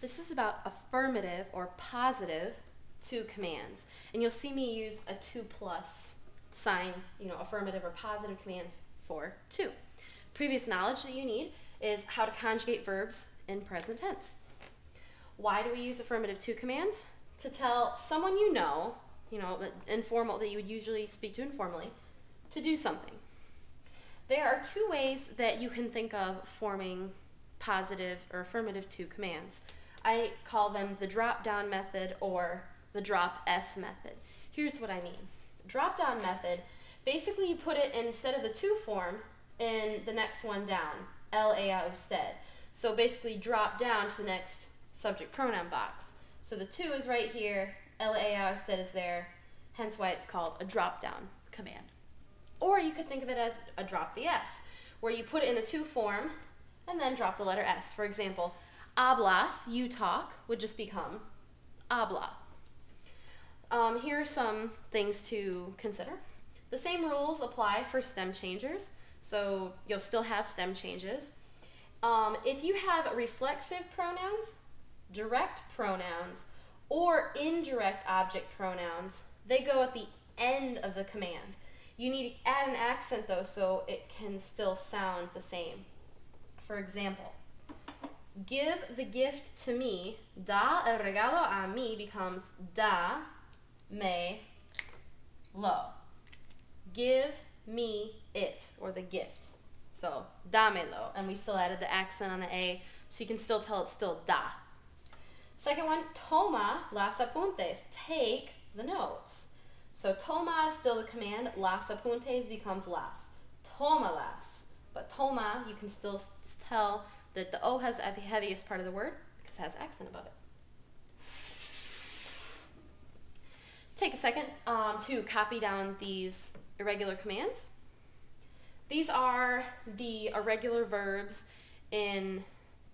This is about affirmative or positive to commands. And you'll see me use a 2+ sign, affirmative or positive commands for to. Previous knowledge that you need is how to conjugate verbs in present tense. Why do we use affirmative to commands? To tell someone informal, that you would usually speak to informally, to do something. There are two ways that you can think of forming positive or affirmative to commands. I call them the drop-down method or the drop-S method. Here's what I mean. Drop-down method, basically you put it instead of the to form in the next one down, LA usted. So basically drop down to the next subject pronoun box. So the to is right here, LA usted is there, hence why it's called a drop-down command. Or you could think of it as a drop the S, where you put it in the to form and then drop the letter S. For example, hablas, you talk, would just become habla. Here are some things to consider. The same rules apply for stem changers, so you'll still have stem changes. If you have reflexive pronouns, direct pronouns, or indirect object pronouns, they go at the end of the command. You need to add an accent though so it can still sound the same. For example, give the gift to me, da el regalo a mí becomes da me lo. Give me it, or the gift. So, dámelo, and we still added the accent on the A, so you can still tell it's still da. Second one, toma las apuntes, take the notes. So toma is still the command, las apuntes becomes las. Toma las. But toma, you can still tell that the O has the heaviest part of the word because it has accent above it. Take a second to copy down these irregular commands. These are the irregular verbs in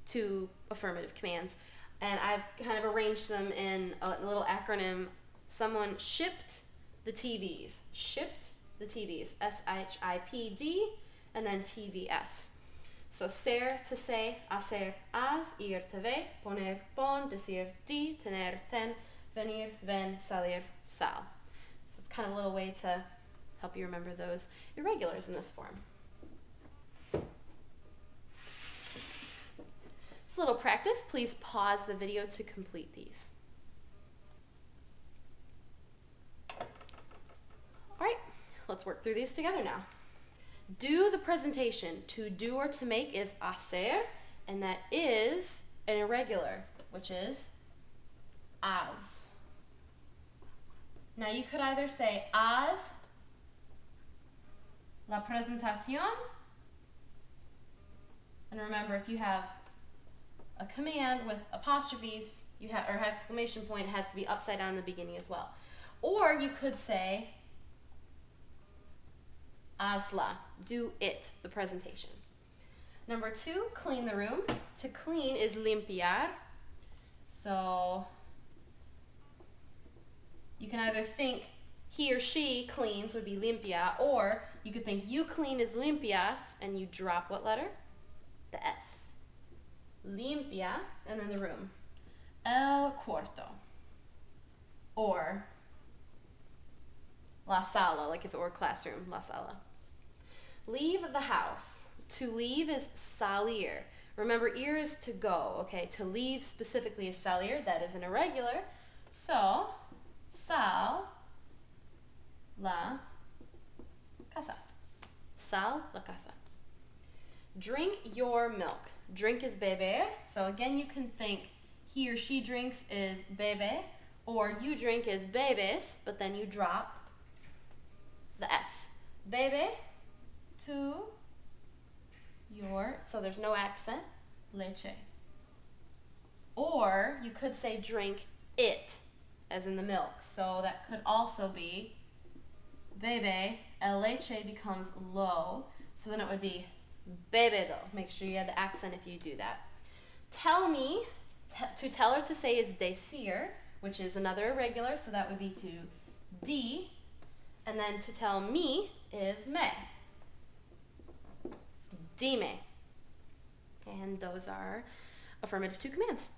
two affirmative commands, and I've kind of arranged them in a little acronym. Someone shipped the TVs. Shipped the TVs. S-H-I-P-D and then TVS. So ser, to say, hacer, haz, ir, te ve, poner, pon, decir, di, tener, ten, venir, ven, salir, sal. So it's kind of a little way to help you remember those irregulars in this form. It's a little practice. Please pause the video to complete these. All right, let's work through these together now. Do the presentation. To do or to make is hacer, and that is an irregular, which is as. Now you could either say haz la presentación, and remember if you have a command with apostrophes or exclamation point, it has to be upside down in the beginning as well. Or you could say hazla, do it, the presentation. Number 2, clean the room. To clean is limpiar. So you can either think he or she cleans would be limpia, or you could think you clean is limpias, and you drop what letter? The S. Limpia, and then the room. El cuarto. Or la sala, like if it were a classroom, la sala. Leave the house. To leave is salir. Remember, ir is to go, okay? To leave specifically is salir. That is an irregular. So, sal la casa. Sal la casa. Drink your milk. Drink is beber. So again, you can think he or she drinks is bebe, or you drink is bebes, but then you drop the S. Bebe to your, so there's no accent, leche. Or you could say drink it, as in the milk. So that could also be bebe, el leche becomes lo, so then it would be bebedo. Make sure you add the accent if you do that. Tell me, to tell or to say is decir, which is another irregular, so that would be to di, and then to tell me is me. Dime. And those are affirmative to commands.